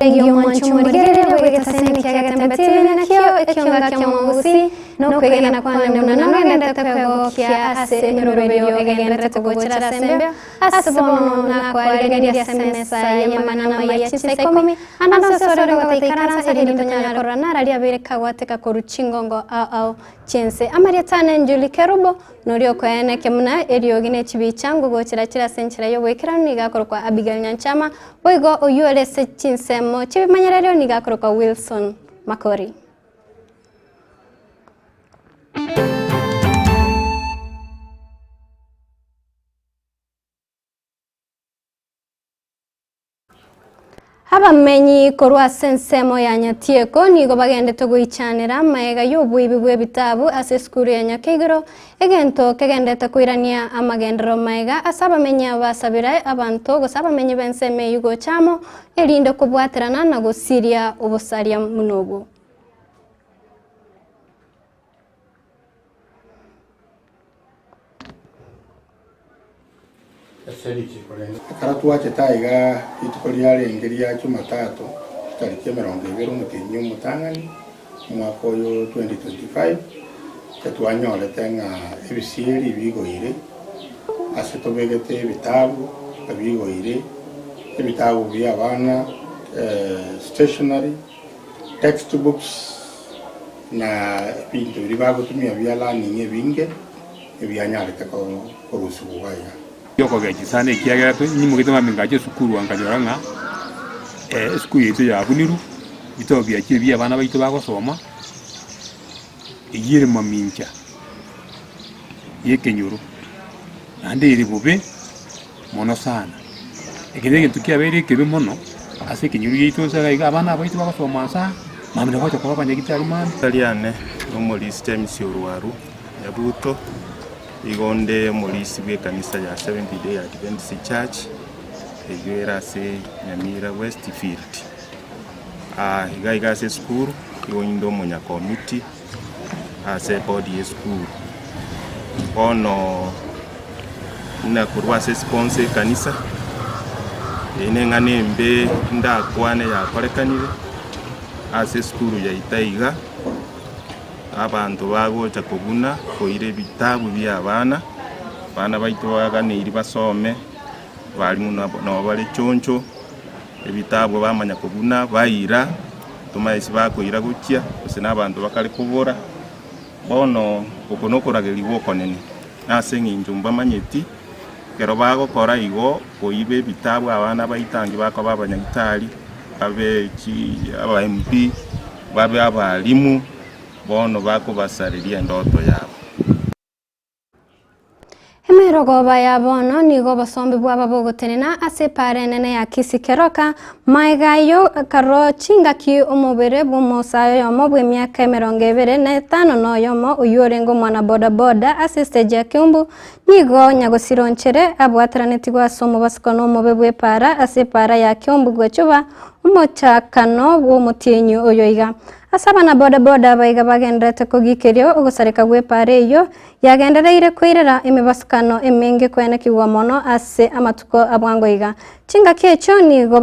Egyo mwanchu murigere bwegetasene kiagatembatire nakyo ekyonga kyomugusi no kwegena kwana nunana ngenda takwego kya ase emirobero egenda tagochira sembe asbono na kwaligeria semesa yamana na mayachise komi ananso sore gotaikaransa erindo nyanya korana ralia bereka wateka koruchingongo au chense amaria tane njuli kerubo norio kwene kemuna eriogine chibichangu gochira chira senchira yo wekiranu igakorwa Abigail Nyanchama boigo oyuele se chinsemo chibimanyerero nigakorwa Wilson Makori. Abamenyi korwa sensemo ya Nyatieko nigo bagendete guichanira maega y'obwibi bw'ebitabu ase skuru ya Nyakigiro egento kegendete kuirania amagendero maega asabamenya basabira abantu gusabamenyi benseme yugo chamo erinde kubwaterana na gusiria obusaria munobo. Karatu wache taiga itukolia rengeria Jumatatu tariki 20 mutinyu mutangani mwaka uyu 2025 tetwanyole tenga ebisieri bigoire ase tobegete ebitabu bigoire ebitabu bya abana stationery textbooks na bintu bibagutumia bya learning ebinge ebyanyalete ko rusubuwaya yoko gaji sana ikiagera to ni mugito mamingaje sukuru ankanyoranga skulu yetu ya Buniru bitobya kibya abana baito bagosoma igire mamincha yekenyuru ande iri bube mono sana ekirege tukiabere kebe mono ase kenyuru yetu saga abana baito bagosoma sa mamwe kwacho kwa banye gitari man taliane no muri system siurwaru yabuto igonde mulisi bwe kanisa ya Seventh Day Adventist Church egera se Nyamira Westfield igaiga se school iwoindo munya committee ase body school ono na kurwa se sponsor kanisa ngane mbe ndakwane ya korekanire ase school ya Itaiga abantu bagocha kuguna koire bitabu bya abana baito baganiri basome bali muno no bali choncho ebitabu bamanya kuguna bayira tumaisi bakoira gukia usina abantu bakali kubora bono kukonokorageli wokonene ase nginjumba manyeti kero bago kora igo koibe bitabu abana baitangi bako babanyagitari abe aba MP babe abalimu bono bako basariria ndoto yabo. Emerogoba ya bono nigo basombi bwaba bogotenena ase parenene ya Kisikeroka maigayo karo chingaki omubere bw'umusayo yomo bw'emyaka 25 noyomo uyorengo mwana boda boda ase stage ya Kiumbu nigo nyagosironchere abwateraneti gwasomo basikono omobe bw'epara ase para ya Kiumbu gwechuba umuchakano bw'omutinyu oyoiga asabana boda boda baiga bagendete kugikerio ogosareka gwepare iyo yagendereire kwirera emibasukano emenge kwene kiwa mono ase amatuko abwangoiga chinga kecho nigo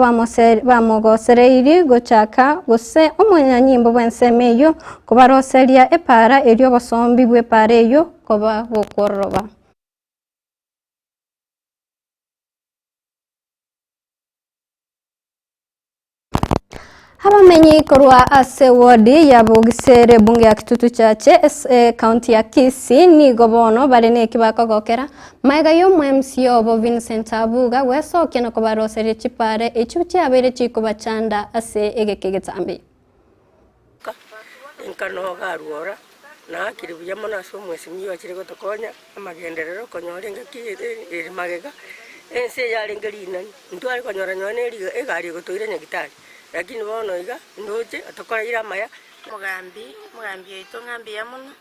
bamogosereiri gochaka gose omonyanyimbo bwenseme iyo kubaroseria epara erio basombi gwepare iyo koba bokoroba. Abamenyi korwa ase wodi ya Bugisere bunge ya Kitutu chache county ya Kisii nigo bono barene kibakogokera maiga yo MCO bo Vincent Abuga wesoke no kubarosere chipare echuchi abere chiko bachanda ase egekegetambi nkano garuora na kiribuya mona so mwesi myo akire gotokonya amagenderero konyorenga kiri magega ense yalengerina ntwari konyora nyone egari gotoire nyagitari lakini bono iga ndoje atokora ira maya mugambi yeto ngambi ya muno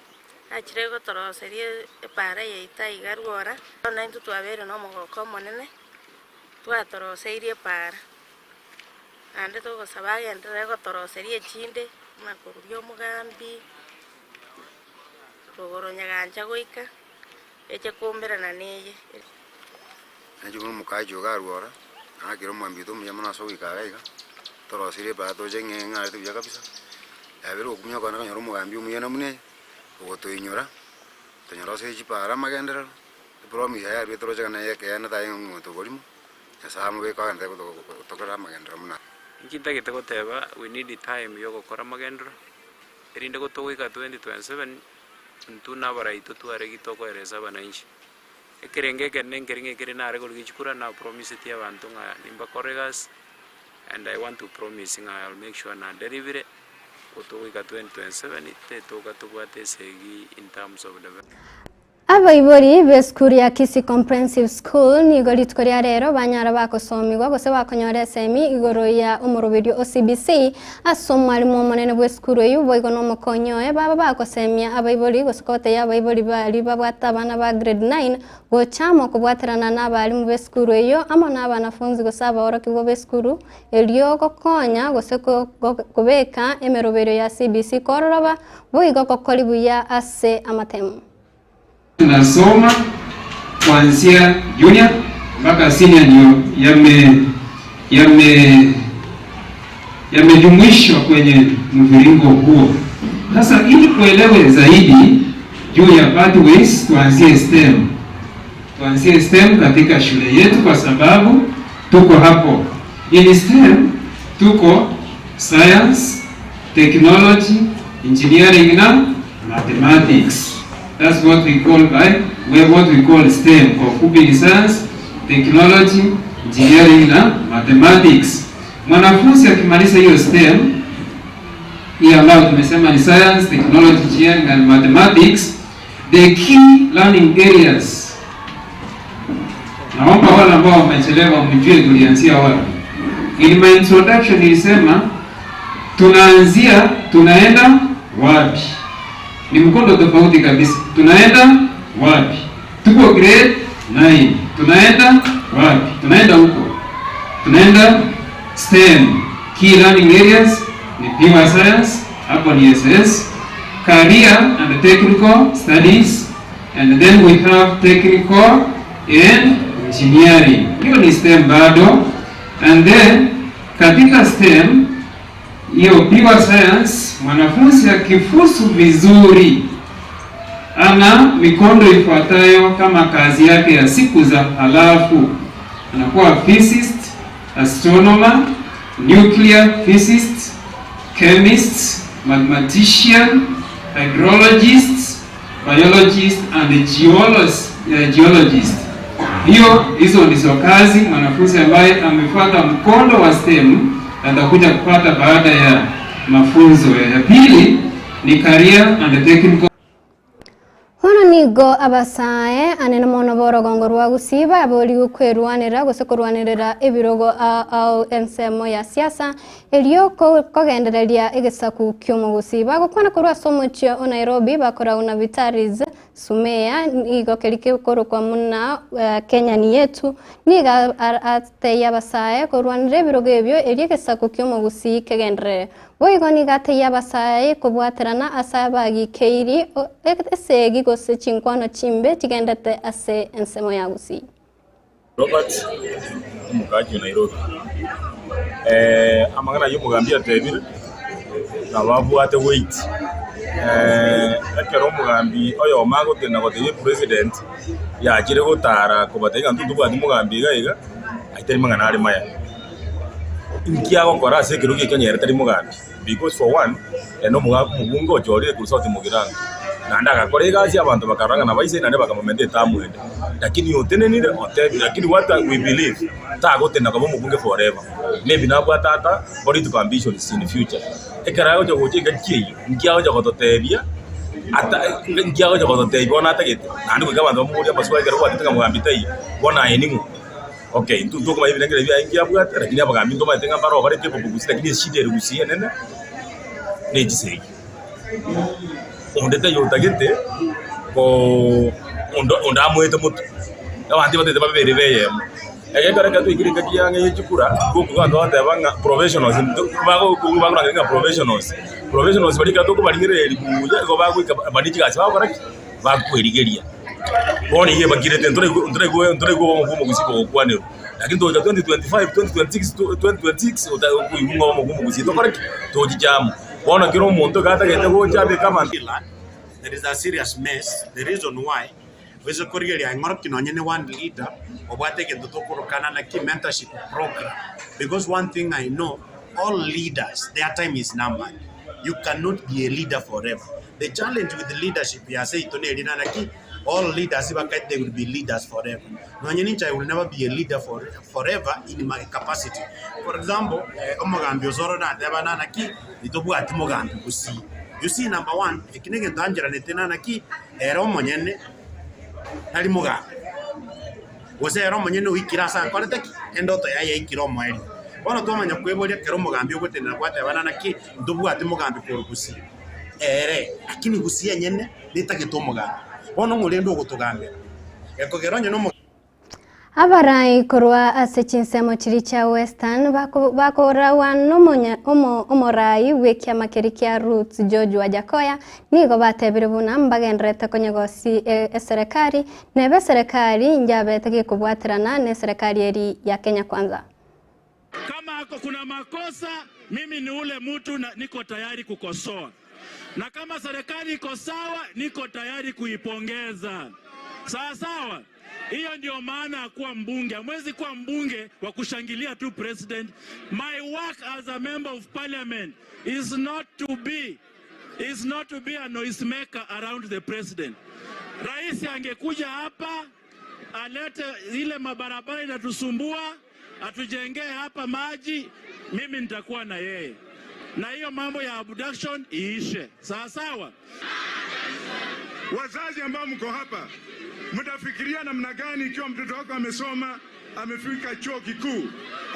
akire gotoroserie para yeita igarwora na intu twabere no mogoko monene twatoroserie para ande to gosaba gendere gotoroserie chinde makururio mugambi rogoro nyaganja goika eche kumbera na neye ajugo mukajo garwora akiro mwambi to muyamana so ikagaiga torosire bato jenge ngari tuya kabisa abero kumya kana kanyoro mugambi umuyena mune ogotoinyora tonyorose chipara magendera promise ya rwe toroje kana yeke yana tayo ngoto bolimo yasamu be kwa ndego tokora magendera muna ikinta gitagoteba we need time yo gukora magendera irinde gutogwika 2027 ntuna baraito tware gitokoereza bananchi ekerengeke nengeringe kirinare goligichukura na promise tia bantu nga nimba corregas and I want to promise I'll make sure na delivery gutogwika 2027 tetoka tubate segi in terms of the abaibori beskuru ya Kisii Comprehensive School ni goritko rya rero banyara bakosomirwa gose bakonyora semi igoro ya umurubirio OCBC asomwarimu munene bweskuru yu boigo no mukonyoye baba bakosemia abaibori goskote ya abaibori bari babwata bana ba grade 9 gochamo kubwaterana n'abarimu beskuru yo amo n'abanafunzi gosaba orokibwo beskuru elio gokonya gose kubeka emerubirio ya CBC kororoba boigo kokolibu ya ase amatemu. Tunasoma kuanzia junior mpaka senior ndio yamejumuishwa kwenye mviringo huo. Sasa ili kuelewe zaidi juu ya pathways, tuanzie STEM katika shule yetu, kwa sababu tuko hapo. In STEM tuko science, technology, engineering na mathematics. That's what we call STEM, for cooking science, technology, engineering na mathematics. Mwanafunzi akimaliza hiyo STEM, hii ambayo tumesema ni science, technology, engineering and mathematics, the key learning areas. Naomba wale ambao wamechelewa mjue tulianzia wapi. In my introduction nilisema tunaenda wapi? Ni mkondo tofauti kabisa. Tunaenda wapi? Tuko grade 9. Tunaenda wapi? Tunaenda huko. Tunaenda STEM. Key learning areas ni pure science, hapo ni SS, career and technical studies, and then we have technical and engineering. Hiyo ni STEM bado. And then katika STEM hiyo pure science, mwanafunzi akifusu vizuri ana mikondo ifuatayo kama kazi yake ya siku za halafu. Anakuwa physicist, astronomer, nuclear physicist, chemist, mathematician, hydrologist, biologist and geologist. Hizo ndizo kazi mwanafunzi ambaye amefuata mkondo wa STEM atakuja kupata baada ya mafunzo. Ya pili ni career and technical. Hono nigo abasae anene mono borogongo rwa gusiba aboli gukwerwanira gose kurwanirira ebirogo au ensemo ya siasa elio kogendereria egesaku kyomo gusiba gukwana kurwa somochio Nairobi bakora una vitariz sumea nigo kelike koro kwa muna Kenya ni yetu niga ate yabasae kurwanira ebirogo ebyo elio gesaku kyomo gusi kegendere boigo nigate yabasae kubwaterana asabagi keiri esegi gose chinkwano chimbe chigendete ase ensemo ya gusi. Robert umukaji wa Nairobi amagana y'umugambi atebire nababu ate wait akero umugambi oyo mago tena goteye president yakire gotara kubatega ntuntu bwa umugambi gaiga atari mangana ari maya inkiago ngora se kirugi kenyere tari mugambi because for one eno mubungo jorire kurusoti mugiranga nanda gakore gazi abantu bakaranga na baise nande bakamamende tamwende lakini yotenenire otebi lakini what we believe tagotena kabo mubunge forever maybe nabwa tata political ambitions in the future ekarayo jo gojenga kiyi nkiago jo gototebia ata nkiago jo gototebia ona tagete nandi ko abantu bamuri abaswa ekaro bateka mugambi tai bona enimu okay ntuntu kuma hivi ngere bya ingia bwate lakini abagambi ndo matenga baro bare kepo bugusi lakini shide rugusi nene nejisei ondete yotagete ko onda amwete mutu abandi batete babere beye egekare katu igirika kiyange yechukura kuko ndo atebanga professionals bago kubanga professionals bari katu ko bari ngere elibuya ko bago bandiki gasi bakora bakwerigeria boni ye bagirete ndore go mu gusibo kwanero lakini toja 2025 2026 utakuwa ngumu kusito correct toji jamu wana kiro muntu kata gete go jabe kama there is a serious mess. The reason why weze korigeri angorok kinonye ne one leader obwate ke tutokorokana na ki mentorship program, because one thing I know, all leaders, their time is numbered. You cannot be a leader forever. The challenge with the leadership, I say to Naki, all leaders, they will be leaders forever. No, I will never be a leader forever in my capacity. For example, you see, number one, ekinege danjera netena naki ero monyene nali muga. Wose ero monyene wikirasa kwaletaki endoto ya ikiro mweli. Wana tomanya kwebolia kero mugambi ogotena kwate bana naki ndubu ati mugambi kurugusi. Lakini gusia nyene nitake to mugambi. Wana ngolendo ogotugambira. Eko geronye no Abarai korwa ase chinsemo chiri cha Western bakorawa omorai wekia makeri kia Roots George Wajakoya nigo batebire buna mbagendrete konyegosi serikali nebe serikali njabete gikubwatirana ne serikali eri ya Kenya Kwanza. Kama hako kuna makosa, mimi ni ule mtu niko tayari kukosoa. Na kama serikali iko sawa, niko tayari kuipongeza. Sawa. Hiyo ndio maana kuwa mbunge. Hamwezi kuwa mbunge wa kushangilia tu president. My work as a member of parliament is not to be a noisemaker around the president. Rais angekuja hapa alete ile mabarabara inatusumbua, atujengee hapa maji, mimi nitakuwa na yeye. Na hiyo mambo ya abduction iishe. Sawa. Wazazi ambao mko hapa, mtafikiria namna gani ikiwa mtoto wako amesoma, amefika chuo kikuu,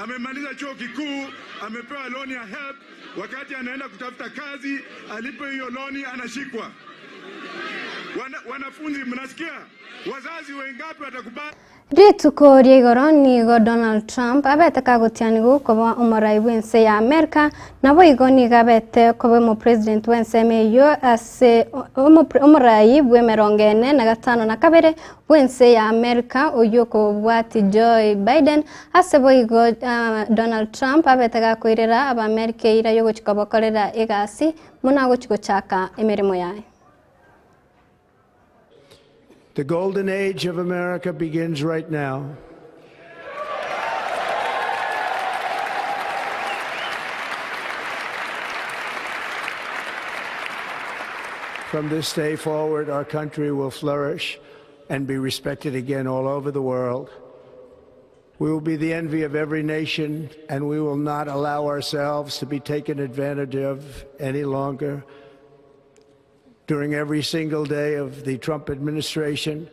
amemaliza chuo kikuu, amepewa loan ya HELB, wakati anaenda kutafuta kazi, alipo hiyo loan anashikwa. Wanafunzi mnasikia? Wazazi wengapi watakubali? Rituko riegoro nigo Donald Trump abete kagutianigu koba omorai wense ya Amerika nabo igoni gabete koba mo president wense meyo ase omorai bwe 45 wense ya Amerika oyoko bwati Joe Biden ase boigo Donald Trump abete gakoirera aba Amerika ira yogo chikobokorera egasi munago chikochaka emeremo yae. The golden age of America begins right now. From this day forward, our country will flourish and be respected again all over the world. We will be the envy of every nation, and we will not allow ourselves to be taken advantage of any longer. During every single day of the Trump administration,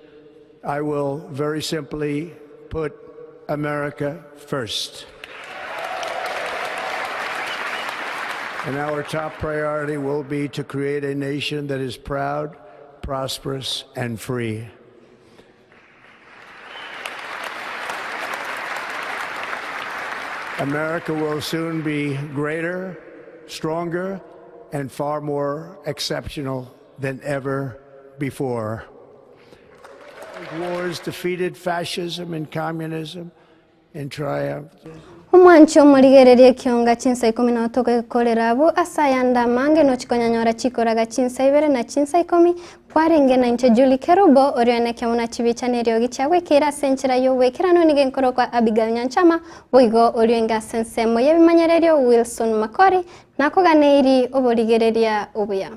I will very simply put America first. And our top priority will be to create a nation that is proud, prosperous, and free. America will soon be greater, stronger, and far more exceptional than ever before. Wars defeated fascism and communism and triumphed. Umwancho murigererie kionga chinsa 13 kolerabu asayanda mange no chikonyanyora chikoraga chinsa 2 na chinsa 10 kwarenge na inche Julie Kerubo orioneke muna chibichanero gichagwe kira senchira yo wekirano nige nkoro kwa Abigail Nyanchama boigo orionga sensemo yebimanyererio Wilson Makori nako ganeiri oborigereria obuya.